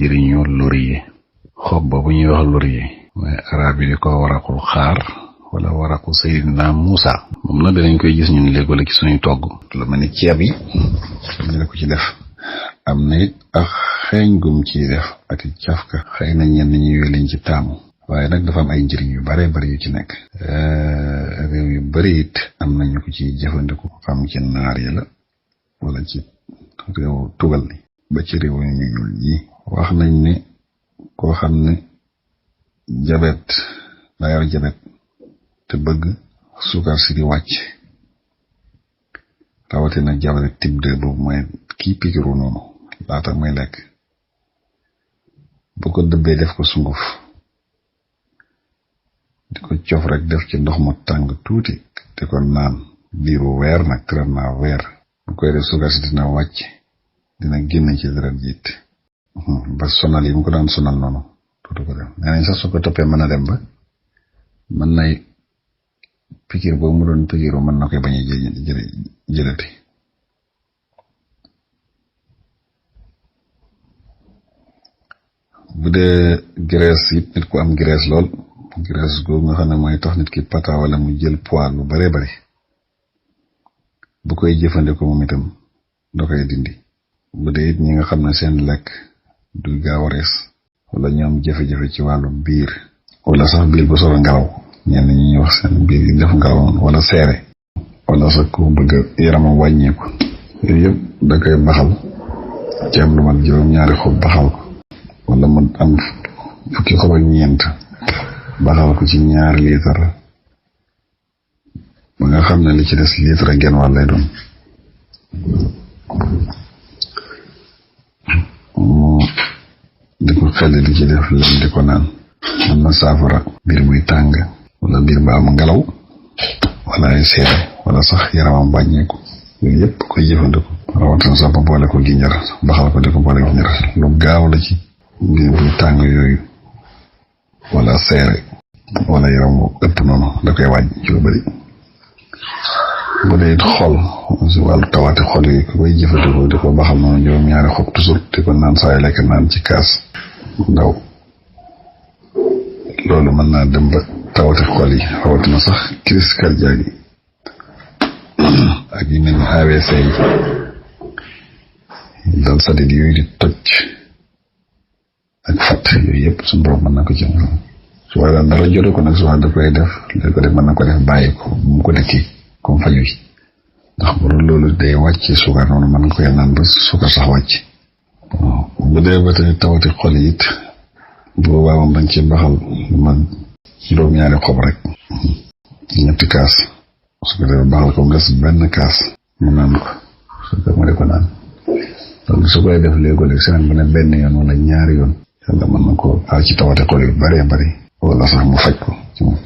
njëriñu laurier. xob ba bu ñuy wax laurier mooy arab yi di ko waraqul xaar wala waraqu Seydina Muusa. moom nag dinañ koy gis ñun léeg-léeg ci suñuy togg lu mel ni ceeb yi ñu la ko ci def. am na it ak xeeñ gum ci def ak cafka xëy na ñenn ñi yooyu lañ ci taamu waaye nag dafa am ay njëriñ yu bare bari yu ci nekk. réew yu bari it am nañu ko ci jëfandiku xam ci naar yi la wala ci réew tugal ni ba ci réew ñu ñuul ñi. wax nañ ne koo xam ne jabet daa yor jabet te bëgg sukar si di wàcc rawatina jabet type 2 boobu mooy kii pikiru noonu laata muy lekk bu ko dëbbee def ko sunguf di ko cof rek def ci ndox mu tàng tuuti di ko naan biiru weer nag traitement weer bu koy def sukar si dina wàcc dina génn ci deret jiit ba sonal yi mu ko daan sonal noonu tuuti ko def nee nañ sax su ko toppee mën a dem ba mën nay pikir boobu mu doon pikiru mën na koy bañ a jëlati. bu dee graisse it nit ku am graisse lool graisse googu nga xam ne mooy tax nit ki pata wala mu jël poids lu bare bari bu koy jëfandikoo moom itam da koy dindi. bu dee it ñi nga xam ne seen lekk du gaaw a rees wala ñoom jafe-jafe ci wàllu biir wala sax biir bu soobee ngelaw ñenn ñi wax seen biir yi def ngelaw wala seere wala sax ku bëgg yaramam wàññeeku yooyu yëpp da koy baxal ci am lu mat juróom-ñaari xob baxal ko wala mu am fukki xob ak ñeent baxal ko ci 2 litre ba nga xam ne li ci des litre ak genn wàll lay doon di ko xel di ci def lem di ko naan. am na saafara biir buy tàng wala biir ba am ngelaw wala ay seere wala sax yaramam wàññeeku yooyu yëpp koy jëfandikoo rawatina sax ba boole ko ginjar baxal ko di ko boole ginjar lu gaaw la ci biir buy tàng yooyu wala seere wala yaram bu ëpp noonu da koy wàññi ci lu bari. bu dee it xol si wàllu tawaati xol yi ko koy jëfandikoo di ko baxal noonu juróom-ñaari xob toujours di ko naan saa yu lekk naan ci kaas ndaw loolu mën naa dem ba tawati xol yi rawatina sax crise cardiaque yi ak yu mel ni AVC yi dal sadit yooyu di toj ak fat yooyu yëpp suñu borom mën na ko ci su waaye daan dara jote ko nag su waaye da koy def léegi ko def mën na ko def bàyyi ko bu mu ko dëkkee comme faju yi ndax bu loolu day wàcc sukar noonu mën nga koy naan ba sukar sax wàcc. bu dee ba tey tawati xol yi it boobaa moom dañ ci baxal lu ma juróom-ñaari xob rek 2 kaas su ko defee baxal ko mu des 1 kaas mu naan ko su ko ma di ko naan loolu su koy def léegi semaine bu ne 1 yoon wala 2 yoon yàlla mën na ko aar ci tawati xol yu bëree bëri wala sax mu faj ko ci moom.